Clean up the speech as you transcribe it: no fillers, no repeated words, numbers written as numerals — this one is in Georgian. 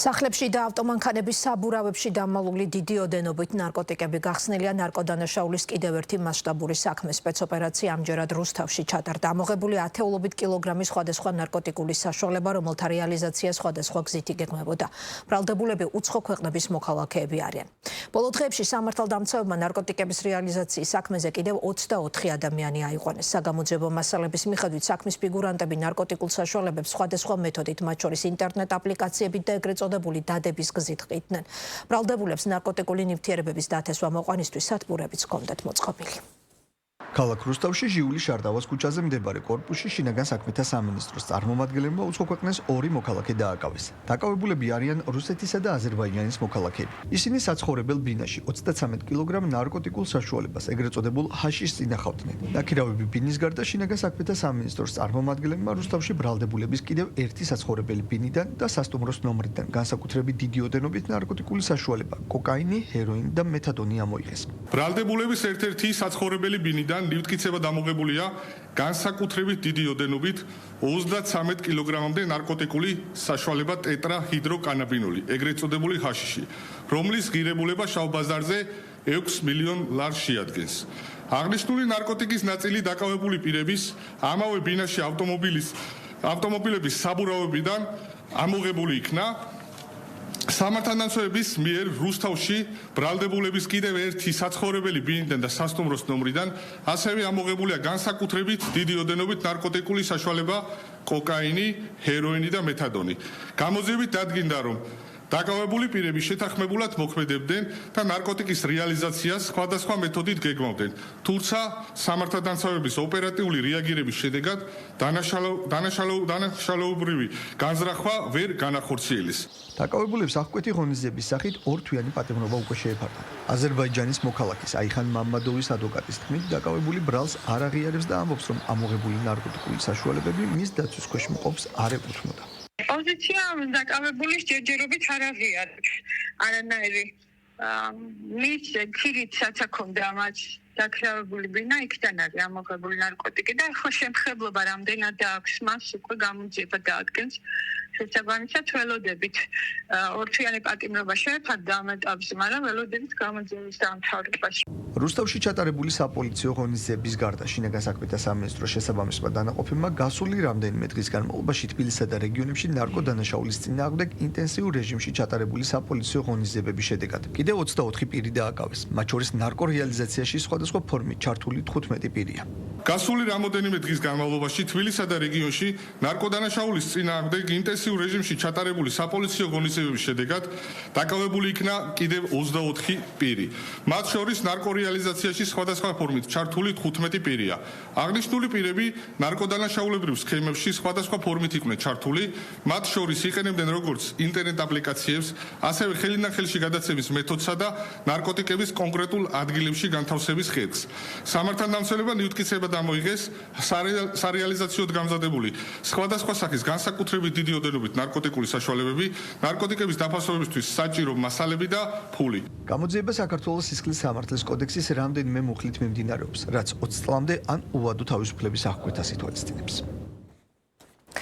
სახლებში და ავტომანქანების საბურავებში დამალული დიდი ოდენობით ნარკოტიკები გახსნილია ნარკოდანაშაულის კიდევ ერთი მასშტაბური საქმე. სპეცოპერაცია ამჯერად რუსთავში ჩატარდა. ამოღებული ათეულობით კილოგრამის სხვადასხვა ნარკოტიკული საშუალება, რომელთა რეალიზაცია სხვადასხვა გზით იგეგმებოდა. ბრალდებულები უცხო ქვეყნების მოქალაქეები არიან. ბოლო დღეებში სამართალდამცავებმა ნარკოტიკების რეალიზაციის საქმეზე კიდევ 24 ადამიანი აიყვანეს. საგამოძიებო მასალების მიხედვით საქმის ფიგურანტები ნარკოტიკულ საშუალებებს სხვადასხვა მეთოდით, მათ შორის ინტერნეტ აპლიკაციებით და ეგრეთ წოდებული დადების გზით ყიდდნენ. ბრალდებულებს ნარკოტიკული ნივთიერებების დათესვა მოყვანისთვის სათბურებიც ჰქონდათ მოწყობილი. ქალაქ რუსთავში ჟიული შარდავას ქუჩაზე მდებარე კორპუსში შინაგან საქმეთა სამინისტროს წარმომადგენლებმა უცხო ქვეყნის ორი მოქალაქე დააკავეს. დაკავებულები არიან რუსეთისა და აზერბაიჯანის მოქალაქეები. ისინი საცხოვრებელ ბინაში 33 კილოგრამ ნარკოტიკულ საშუალებას, ეგრეთ წოდებულ ჰაშიშს ინახავდნენ. დაქირავები ბინის გარდა შინაგან საქმეთა სამინისტროს წარმომადგენლებმა რუსთავში ბრალდებულების კიდევ ერთი საცხოვრებელი ბინიდან და სასტუმროს ნომრიდან განსაკუთრებით დიდი ოდენობით ნარკოტიკული საშუალება, კოკაინი, ჰეროინი და მეთადონი ამოიღეს. ბრალდებულების ერთ-ერთი საცხოვრებელი ბინიდან ნივთკიცება დამოღებულია განსაკუთრებით დიდი ოდენობით 33 კილოგრამამდე ნარკოტიკული საშუალება ტეტრაჰიდროკანაბინოლი, ეგრეთ წოდებული ჰაშიში, რომლის ღირებულება შავ ბაზარზე 6 მილიონ ლარს შეადგენს. აღნიშნული ნარკოტიკის ნაწილი დაკავებული პირების ამავე ბინაში ავტომობილების საბურავებიდან ამოღებული იქნა. სამართალდამცავების მიერ რუსთავში ბრალდებულების კიდევ ერთი საცხოვრებელი ბინიდან და სასტუმროს ნომრიდან ასევე ამოღებულია განსაკუთრებით დიდი ოდენობით ნარკოტიკული საშუალება, კოკაინი, ჰეროინი და მეთადონი. გამოძიებით დადგინდა, რომ დაკავებული პირები შეთანხმებულად მოქმედებდნენ და ნარკოტიკის რეალიზაციას სხვადასხვა მეთოდით გეგმავდნენ. თუმცა სამართალდამცავების ოპერატიული რეაგირების შედეგად დანაშაულებრივი განზრახვა ვერ განახორციელეს. დაკავებულებს აღკვეთი ღონისძიების სახით ორთვიანი პატიმრობა უკვე შეეფარდა. აზერბაიჯანის მოქალაქის აიხან მამადოვის ადვოკატის თქმით, დაკავებული ბრალს არ აღიარებს და ამბობს, რომ ამოღებული ნარკოტიკული საშუალებები მის დაცვის ქვეშ მყოფს არ ეკუთვნოდა. პოზიცია დაკავებულის ჯერჯერობით არ აღიარებს არანაირი მის ქირით საცაქონდა მათ დაქირავებული ბინა იქიდან არის ამოღებული ნარკოტიკი და ახლა შემხებლობა რამდენად აქვს მას უკვე გამოძიება დაადგენს. შესაბამისად ველოდებით ორთვიანი პატიმრობა შეეფარდა ამ ეტაპზე, მაგრამ ველოდებით გამოძიების დამთავრებაში. რუსთავში ჩატარებული საპოლიციო ღონისძიების გარდა შინაგან საქმეთა სამინისტროს შესაბამისმა დანაყოფებმა გასული რამდენიმე დღის განმავლობაში თბილისსა და რეგიონებში ნარკოდანაშაულის წინააღმდეგ ინტენსიურ რეჟიმში ჩატარებული საპოლიციო ღონისძიებების შედეგად კიდევ 24 პირი დააკავეს, მათ შორის ნარკორეალიზაციაში სხვადასხვა ფორმით ჩართული 15 პირია. გასული რამდენიმე დღის განმავლობაში თბილისსა და რეგიონში ნარკოდანაშაულის წინააღმდეგ ინტენსიურ რეჟიმში ჩატარებული საპოლიციო ღონისძიებების შედეგად დაკავებული იქნა კიდევ 24 პირი. მათ შორის ნარკორეალიზაციაში სხვადასხვა ფორმით ჩართული 15 პირია. აღნიშნული პირები ნარკოდანაშაულებრივ სქემებში სხვადასხვა ფორმით იყვნენ ჩართული, მათ შორის იყენებდნენ როგორც ინტერნეტ აპლიკაციებს, ასევე ხელიდან-ხელში გადაცემის მეთოდსა და ნარკოტიკების კონკრეტულ ადგილებში განთავსების ხედს. სამართალდამცავებმა ნივთკიცება დამოიღეს სარეალიზაციოდ გამზადებული სხვადასხვა სახის განსაკუთრებით დიდი ოდენობით ნარკოტიკული საშუალებები, ნარკოტიკების დაფასებისთვის საჭირო მასალები და ფული. გამოძიება საქართველოს სისხლის სამართლის კოდექსის რამდენიმე მუხლით მიმდინარეობს, რაც 20 წლამდე ან უვადო თავისუფლების აღკვეთას ითვალისწინებს.